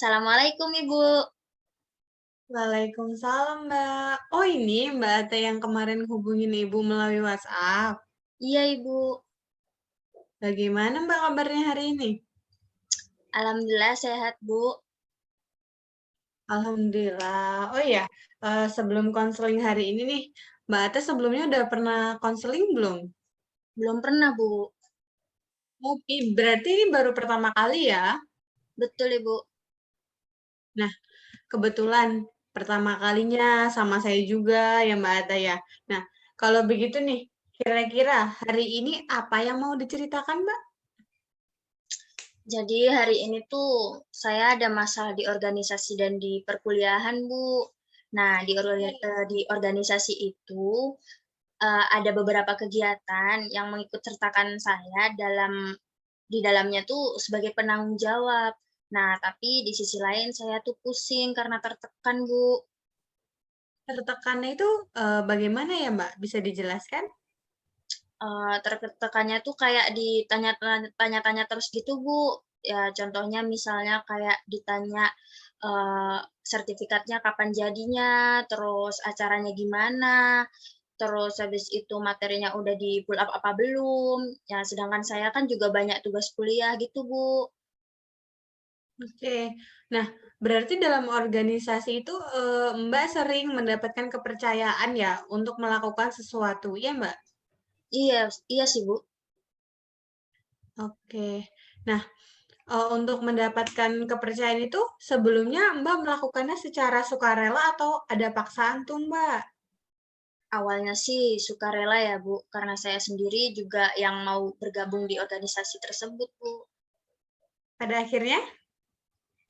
Assalamualaikum Ibu. Waalaikumsalam, Mbak. Oh, ini Mbak Ate yang kemarin hubungin Ibu melalui WhatsApp. Iya Ibu, Bagaimana Mbak kabarnya hari ini? alhamdulillah sehat Bu. Alhamdulillah. Oh iya, sebelum konseling hari ini nih, Mbak Ate sebelumnya udah pernah konseling belum? Belum pernah Bu. Oke, berarti ini baru pertama kali ya? Betul Ibu. Nah, kebetulan pertama kalinya sama saya juga ya Mbak Ate ya. Nah, kalau begitu nih, kira-kira hari ini apa yang mau diceritakan Mbak? Jadi hari ini tuh saya ada masalah di organisasi dan di perkuliahan Bu. Nah di organisasi itu ada beberapa kegiatan yang mengikut sertakan saya di dalamnya tuh sebagai penanggung jawab. Nah tapi di sisi lain saya tuh pusing karena tertekan Bu. Tertekannya itu, bagaimana ya, Mbak? Bisa dijelaskan? Tertekannya tuh kayak tanya-tanya terus gitu, Bu. Ya contohnya misalnya kayak ditanya, sertifikatnya kapan jadinya, terus acaranya gimana, terus habis itu materinya udah di-full up apa belum. Ya sedangkan saya kan juga banyak tugas kuliah gitu, Bu. Oke. Nah, berarti dalam organisasi itu, Mbak sering mendapatkan kepercayaan ya untuk melakukan sesuatu, iya, Mbak? Iya iya sih, Bu. Oke. Nah, untuk mendapatkan kepercayaan itu sebelumnya Mbak melakukannya secara sukarela atau ada paksaan tuh, Mbak? Awalnya sih sukarela ya, Bu, karena saya sendiri juga yang mau bergabung di organisasi tersebut, Bu. Pada akhirnya?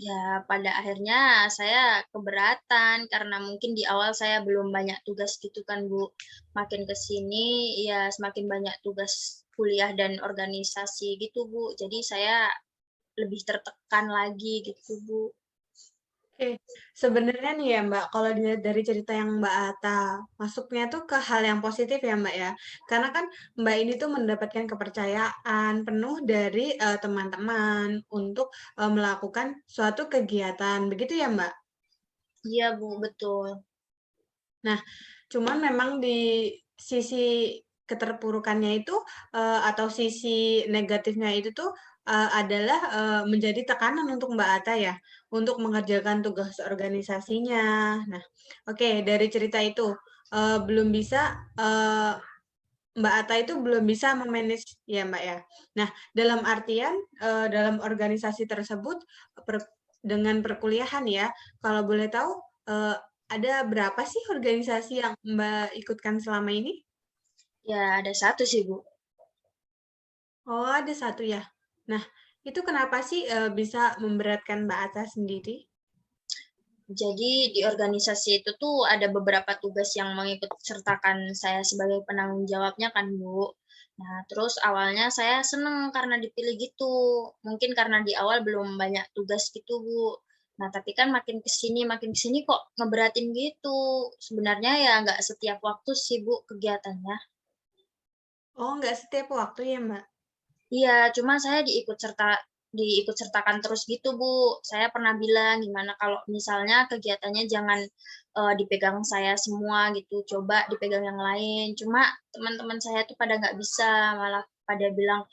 Ya, pada akhirnya saya keberatan karena mungkin di awal saya belum banyak tugas gitu kan, Bu. Makin ke sini ya semakin banyak tugas kuliah dan organisasi gitu, Bu. Jadi saya lebih tertekan lagi gitu, Bu. Oke, sebenarnya nih ya Mbak, kalau dilihat dari cerita yang Mbak Ata, masuknya tuh ke hal yang positif ya Mbak ya. Karena kan Mbak ini tuh mendapatkan kepercayaan penuh dari teman-teman untuk melakukan suatu kegiatan. Begitu ya Mbak? Iya, Bu, betul. Nah, cuman memang di sisi keterpurukannya itu, atau sisi negatifnya itu tuh, adalah, menjadi tekanan untuk Mbak Ata ya, untuk mengerjakan tugas organisasinya. Nah, oke dari cerita itu, belum bisa, Mbak Ata itu belum bisa me-manage ya, Mbak, ya. Nah, dalam artian, dalam organisasi tersebut dengan perkuliahan ya, kalau boleh tahu, eee, ada berapa sih organisasi yang Mbak ikutkan selama ini? Ya ada satu sih, Bu. Oh, ada satu ya. Nah, itu kenapa sih, bisa memberatkan Mbak Ata sendiri? Jadi di organisasi itu tuh ada beberapa tugas yang mengikut sertakan saya sebagai penanggung jawabnya kan, Bu. Nah, terus awalnya saya seneng karena dipilih gitu. Mungkin karena di awal belum banyak tugas gitu, Bu. Nah, tapi kan makin ke sini kok ngeberatin gitu. Sebenarnya ya nggak setiap waktu sih, Bu, kegiatannya. Oh, nggak setiap waktu ya, Mbak? Iya, cuma saya diikut sertakan terus gitu, Bu. Saya pernah bilang, "Gimana kalau misalnya kegiatannya jangan, dipegang saya semua gitu, coba dipegang yang lain." Cuma teman-teman saya tuh pada nggak bisa, malah pada bilang,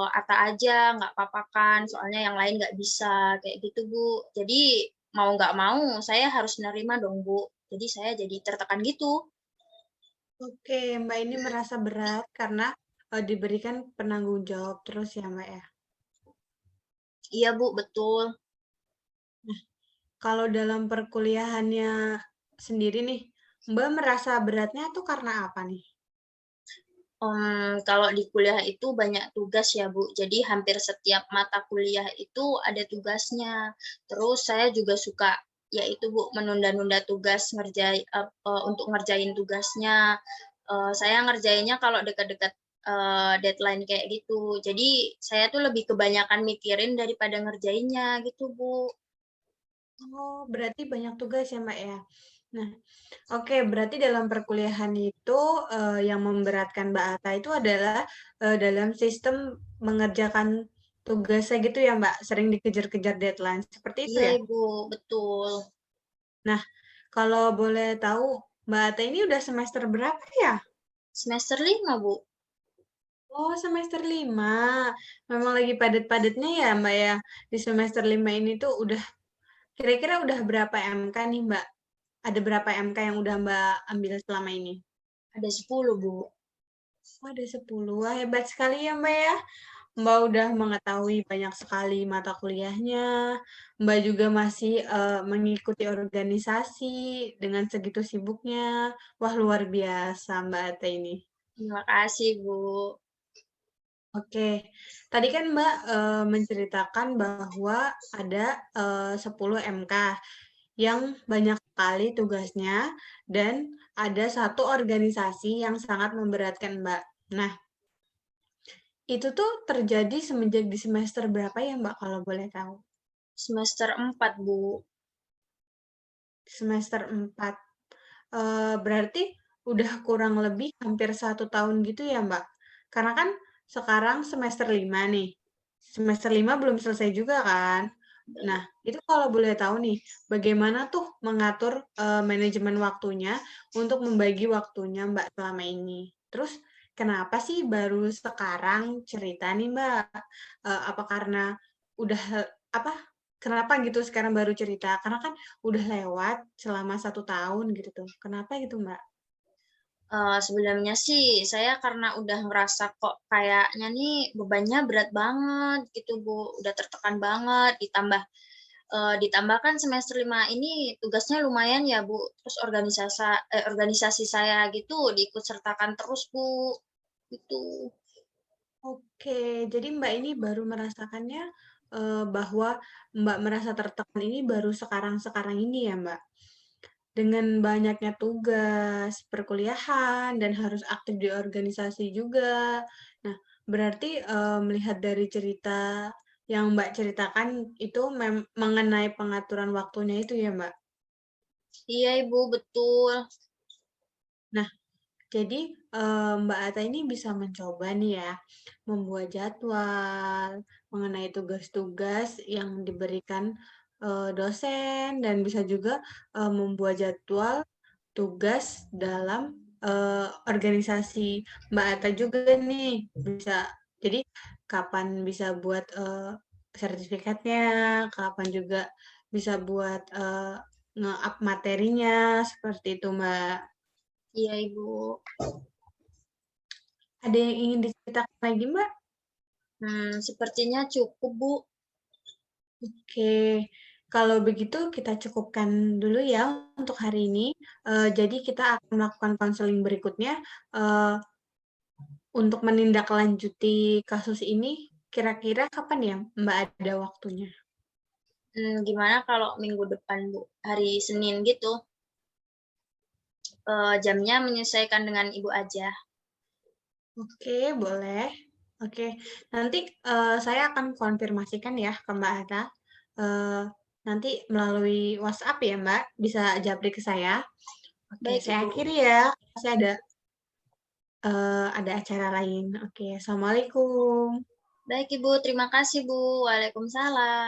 "Ata aja, nggak apa-apa kan, soalnya yang lain nggak bisa." Kayak gitu, Bu. Jadi mau nggak mau saya harus nerima dong, Bu. Jadi saya jadi tertekan gitu. Oke, Mbak ini merasa berat karena, diberikan penanggung jawab terus ya, Mbak, ya? Iya, Bu, betul. Kalau dalam perkuliahannya sendiri nih, Mbak merasa beratnya tuh karena apa nih? Kalau di kuliah itu banyak tugas ya, Bu. Jadi hampir setiap mata kuliah itu ada tugasnya. Terus saya juga suka, ya itu Bu, menunda-nunda tugas untuk ngerjain tugasnya. Saya ngerjainnya kalau dekat-dekat, deadline kayak gitu. Jadi saya tuh lebih kebanyakan mikirin daripada ngerjainnya gitu, Bu. Oh, berarti banyak tugas ya, Mbak, ya? Nah, oke, berarti dalam perkuliahan itu, yang memberatkan Mbak Ata itu adalah, dalam sistem mengerjakan tugasnya gitu ya, Mbak? Sering dikejar-kejar deadline, seperti itu Iya, ya? Ibu, betul. Nah, kalau boleh tahu, Mbak Ata ini udah semester berapa ya? Semester 5 Bu. Oh, semester 5. Memang lagi padat-padatnya ya, Mbak, ya? Di semester 5 ini tuh kira-kira udah berapa MK nih, Mbak? Ada berapa MK yang udah Mbak ambil selama ini? Ada 10 Bu. Oh, ada 10. Wah, hebat sekali ya, Mbak, ya. Mbak udah mengetahui banyak sekali mata kuliahnya. Mbak juga masih mengikuti organisasi dengan segitu sibuknya. Wah, luar biasa Mbak Ate ini. Terima kasih, Bu. Oke, tadi kan Mbak menceritakan bahwa ada 10 MK yang banyak sekali tugasnya dan ada satu organisasi yang sangat memberatkan Mbak. Nah, itu tuh terjadi semenjak di semester berapa ya Mbak kalau boleh tahu? Semester 4 Bu. Semester 4. Berarti udah kurang lebih hampir 1 tahun gitu ya, Mbak? Karena kan sekarang semester 5 nih. Semester 5 belum selesai juga kan? Nah, itu kalau boleh tahu nih, bagaimana tuh mengatur manajemen waktunya untuk membagi waktunya Mbak selama ini? Terus kenapa sih baru sekarang cerita nih, Mbak? Apa karena udah apa? Kenapa gitu sekarang baru cerita? Karena kan udah lewat selama 1 tahun gitu tuh. Kenapa gitu, Mbak? Sebelumnya sih saya karena udah ngerasa kok kayaknya nih bebannya berat banget gitu, Bu, udah tertekan banget, ditambah kan semester 5 ini tugasnya lumayan ya, Bu, terus organisasi saya gitu diikut sertakan terus, Bu, gitu. Oke, jadi Mbak ini baru merasakannya, bahwa Mbak merasa tertekan ini baru sekarang-sekarang ini ya, Mbak? Dengan banyaknya tugas, perkuliahan, dan harus aktif di organisasi juga. Nah, berarti, melihat dari cerita yang Mbak ceritakan itu mengenai pengaturan waktunya itu ya, Mbak? Iya, Ibu, betul. Nah, jadi, Mbak Ata ini bisa mencoba nih ya, membuat jadwal mengenai tugas-tugas yang diberikan, dosen dan bisa juga, membuat jadwal tugas dalam, organisasi Mbak Ata juga nih. Bisa jadi kapan bisa buat, sertifikatnya, kapan juga bisa buat, nge-up materinya, seperti itu, Mbak. Iya, Ibu. Ada yang ingin diceritakan lagi, Mbak? Sepertinya cukup, Bu. Oke, kalau begitu kita cukupkan dulu ya untuk hari ini. Jadi kita akan melakukan konseling berikutnya eh, untuk menindaklanjuti kasus ini. Kira-kira kapan ya Mbak ada waktunya? Gimana kalau minggu depan, Bu? Hari Senin gitu, jamnya menyesuaikan dengan Ibu aja. Oke, boleh. Oke, nanti saya akan konfirmasikan ya ke Mbak Ata. Eh, Nanti melalui WhatsApp ya Mbak, bisa japri ke saya. Oke, Baik, saya Ibu. akhiri ya. Saya ada acara lain. Oke, assalamualaikum. Baik, Ibu. Terima kasih, Bu. Waalaikumsalam.